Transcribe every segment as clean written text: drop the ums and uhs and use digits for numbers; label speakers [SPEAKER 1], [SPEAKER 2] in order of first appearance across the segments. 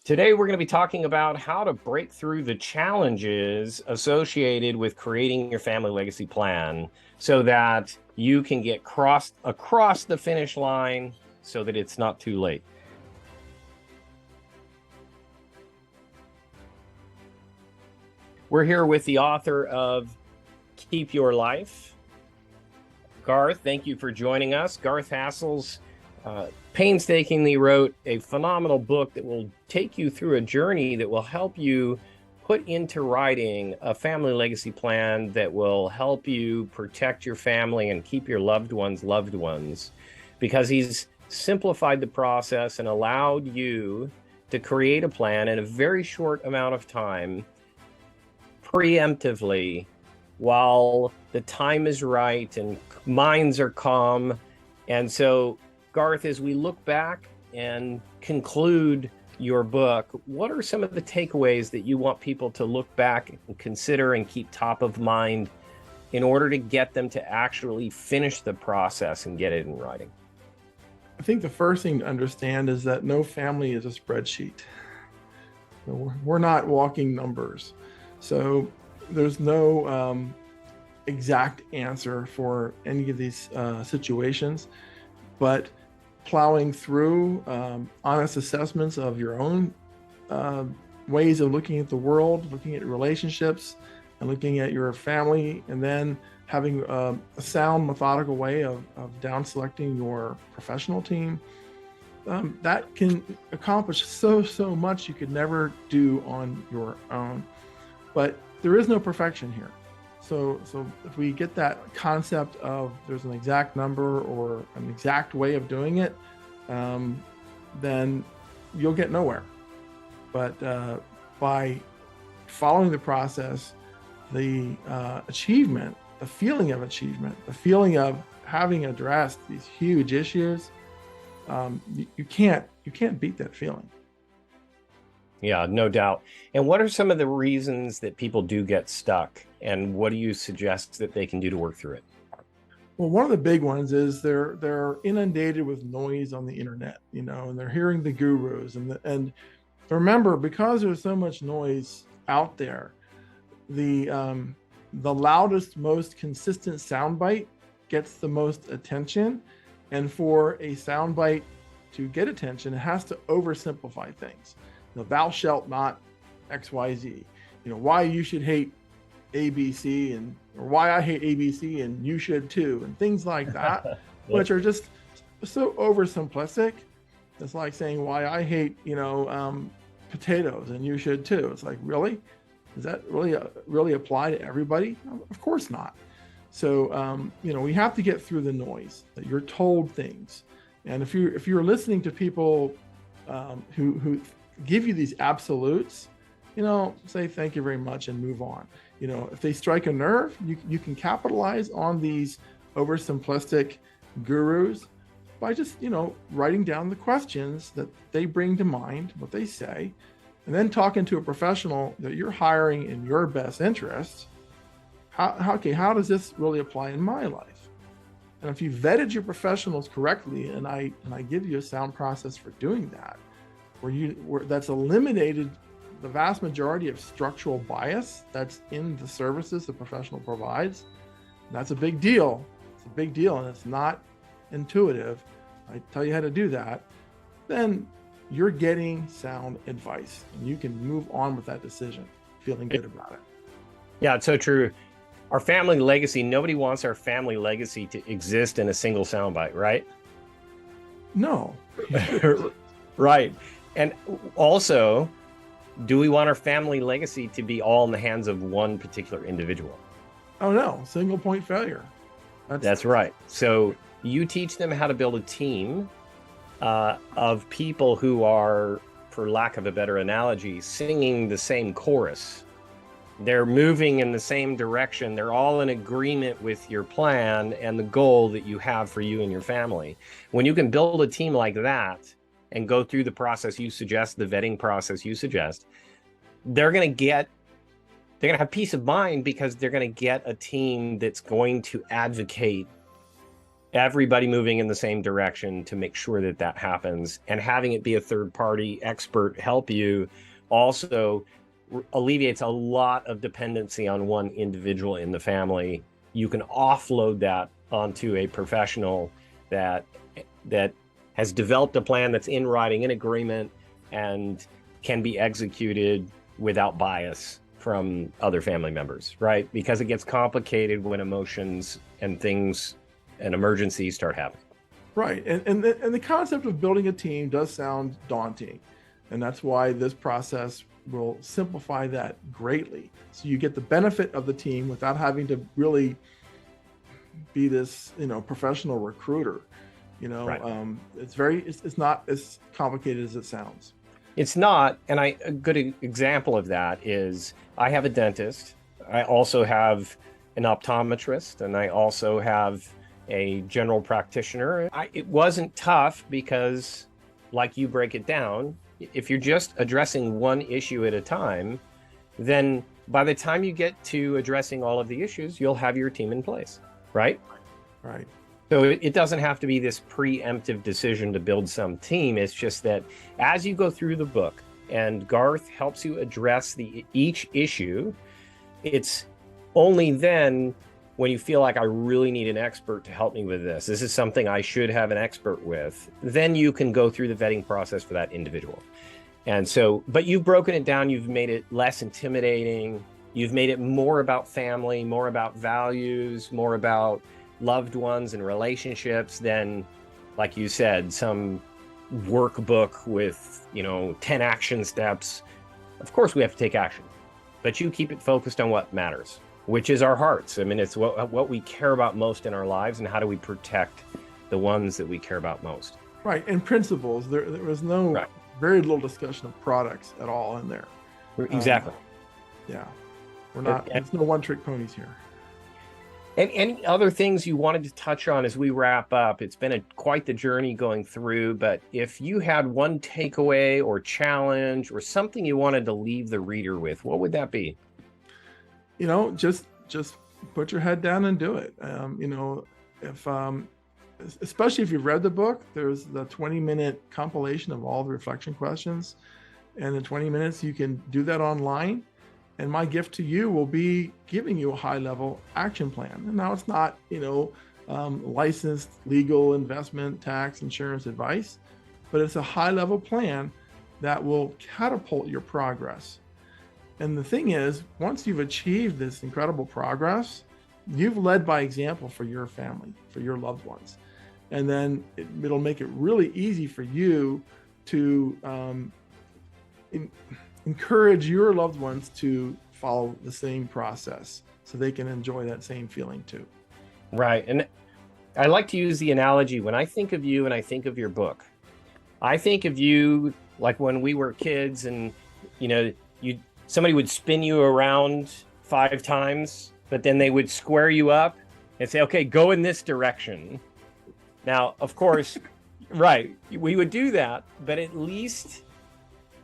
[SPEAKER 1] Today, we're going to be talking about how to break through the challenges associated with creating your family legacy plan so that you can get across the finish line so that it's not too late. We're here with the author of Keep Your Life, Garth. Thank you for joining us. Garth Hassel's painstakingly wrote a phenomenal book that will take you through a journey that will help you put into writing a family legacy plan that will help you protect your family and keep your loved ones, because he's simplified the process and allowed you to create a plan in a very short amount of time, preemptively, while the time is right and minds are calm. And so, Garth, as we look back and conclude your book, what are some of the takeaways that you want people to look back and consider and keep top of mind in order to get them to actually finish the process and get it in writing?
[SPEAKER 2] I think the first thing to understand is that no family is a spreadsheet. We're not walking numbers. So there's no exact answer for any of these situations, but plowing through honest assessments of your own ways of looking at the world, looking at relationships, and looking at your family, and then having a sound, methodical way of down selecting your professional team, that can accomplish so much you could never do on your own. But there is no perfection here. So if we get that concept of there's an exact number or an exact way of doing it, then you'll get nowhere. But by following the process, the achievement, the feeling of achievement, the feeling of having addressed these huge issues, you can't beat that feeling.
[SPEAKER 1] Yeah, no doubt. And what are some of the reasons that people do get stuck? And what do you suggest that they can do to work through it?
[SPEAKER 2] Well, one of the big ones is they're inundated with noise on the internet, and they're hearing the gurus. And remember, because there's so much noise out there, the loudest, most consistent soundbite gets the most attention. And for a soundbite to get attention, it has to oversimplify things. Thou shalt not XYZ. Why you should hate ABC, or why I hate ABC and you should too, and things like that, which are just so oversimplistic. It's like saying why I hate potatoes and you should too. It's like, really? Does that really apply to everybody? Of course not. So we have to get through the noise. That you're told things, and if you're listening to people who give you these absolutes, say thank you very much and move on. If they strike a nerve, you can capitalize on these oversimplistic gurus by just, writing down the questions that they bring to mind, what they say, and then talking to a professional that you're hiring in your best interest. How does this really apply in my life? And if you vetted your professionals correctly, and I give you a sound process for doing that, where that's eliminated the vast majority of structural bias that's in the services the professional provides. That's a big deal. It's a big deal, and it's not intuitive. I tell you how to do that. Then you're getting sound advice, and you can move on with that decision, feeling good about it.
[SPEAKER 1] Yeah, it's so true. Our family legacy, nobody wants our family legacy to exist in a single soundbite, right?
[SPEAKER 2] No.
[SPEAKER 1] Right. And also, do we want our family legacy to be all in the hands of one particular individual?
[SPEAKER 2] Oh, no. Single point failure.
[SPEAKER 1] That's right. So you teach them how to build a team of people who are, for lack of a better analogy, singing the same chorus. They're moving in the same direction. They're all in agreement with your plan and the goal that you have for you and your family. When you can build a team like that and go through the process you suggest, the vetting process you suggest, they're going to have peace of mind, because they're going to get a team that's going to advocate everybody moving in the same direction to make sure that that happens, and having it be a third party expert help you also alleviates a lot of dependency on one individual in the family. You can offload that onto a professional that has developed a plan that's in writing, in agreement, and can be executed without bias from other family members, right? Because it gets complicated when emotions and things and emergencies start happening.
[SPEAKER 2] Right. And the concept of building a team does sound daunting. And that's why this process will simplify that greatly. So you get the benefit of the team without having to really be this, professional recruiter.
[SPEAKER 1] Right.
[SPEAKER 2] It's not as complicated as it sounds.
[SPEAKER 1] It's not. And a good example of that is I have a dentist. I also have an optometrist, and I also have a general practitioner. It wasn't tough because, like you break it down, if you're just addressing one issue at a time, then by the time you get to addressing all of the issues, you'll have your team in place, right?
[SPEAKER 2] Right.
[SPEAKER 1] So it doesn't have to be this preemptive decision to build some team. It's just that as you go through the book and Garth helps you address each issue, it's only then when you feel like I really need an expert to help me with this, this is something I should have an expert with, then you can go through the vetting process for that individual. And so, but you've broken it down, you've made it less intimidating, you've made it more about family, more about values, more about loved ones and relationships than, like you said, some workbook with, 10 action steps. Of course we have to take action, but you keep it focused on what matters, which is our hearts. I mean, it's what we care about most in our lives, and how do we protect the ones that we care about most.
[SPEAKER 2] Right. And principles. There was very little discussion of products at all in there.
[SPEAKER 1] Exactly.
[SPEAKER 2] Yeah. We're not, it's no one-trick ponies here.
[SPEAKER 1] And any other things you wanted to touch on as we wrap up? It's been quite the journey going through, but if you had one takeaway or challenge or something you wanted to leave the reader with, what would that be?
[SPEAKER 2] Just put your head down and do it. Especially if you've read the book, there's the 20-minute compilation of all the reflection questions. And in 20 minutes, you can do that online. And my gift to you will be giving you a high-level action plan. And now it's not, licensed legal, investment, tax, insurance advice, but it's a high-level plan that will catapult your progress. And the thing is, once you've achieved this incredible progress, you've led by example for your family, for your loved ones. And then it'll make it really easy for you to encourage your loved ones to follow the same process so they can enjoy that same feeling too.
[SPEAKER 1] Right. And I like to use the analogy, when I think of you and I think of your book, I think of you like when we were kids and, somebody would spin you around 5 times, but then they would square you up and say, okay, go in this direction. Now, of course, right, we would do that, but at least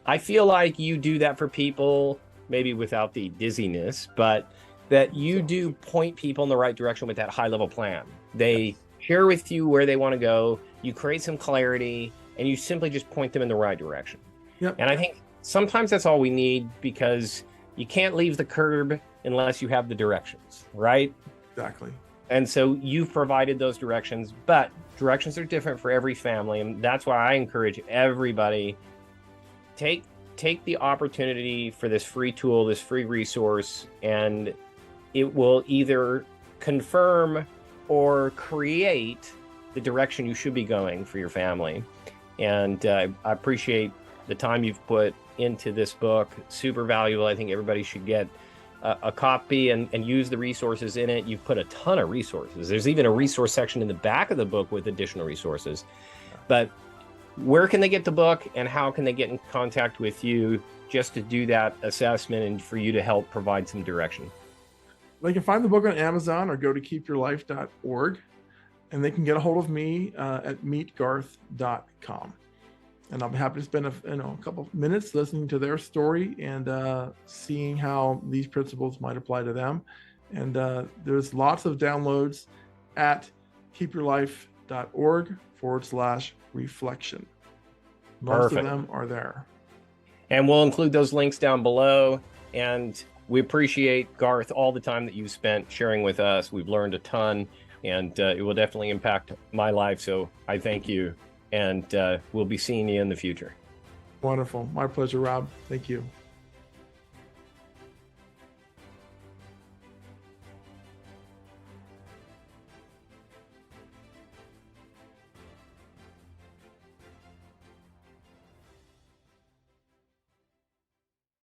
[SPEAKER 1] I feel like you do that for people, maybe without the dizziness, but that you do point people in the right direction with that high-level plan. They share with you where they want to go, you create some clarity, and you simply just point them in the right direction.
[SPEAKER 2] Yep.
[SPEAKER 1] And I think sometimes that's all we need, because you can't leave the curb unless you have the directions, right?
[SPEAKER 2] Exactly.
[SPEAKER 1] And so you've provided those directions, but directions are different for every family. And that's why I encourage everybody, take the opportunity for this free tool, this free resource, and it will either confirm or create the direction you should be going for your family. And I appreciate the time you've put into this book. Super valuable. I think everybody should get a copy and use the resources in it. You've put a ton of resources. There's even a resource section in the back of the book with additional resources. But where can they get the book, and how can they get in contact with you just to do that assessment and for you to help provide some direction?
[SPEAKER 2] They can find the book on Amazon or go to keepyourlife.org, and they can get a hold of me at meetgarth.com. And I'll be happy to spend a couple of minutes listening to their story and seeing how these principles might apply to them. And there's lots of downloads at keepyourlife.org/reflection. Most
[SPEAKER 1] Perfect.
[SPEAKER 2] of them are there.
[SPEAKER 1] And we'll include those links down below. And we appreciate, Garth, all the time that you spent sharing with us. We've learned a ton, and it will definitely impact my life. So I thank you, and we'll be seeing you in the future.
[SPEAKER 2] Wonderful. My pleasure, Rob. Thank you.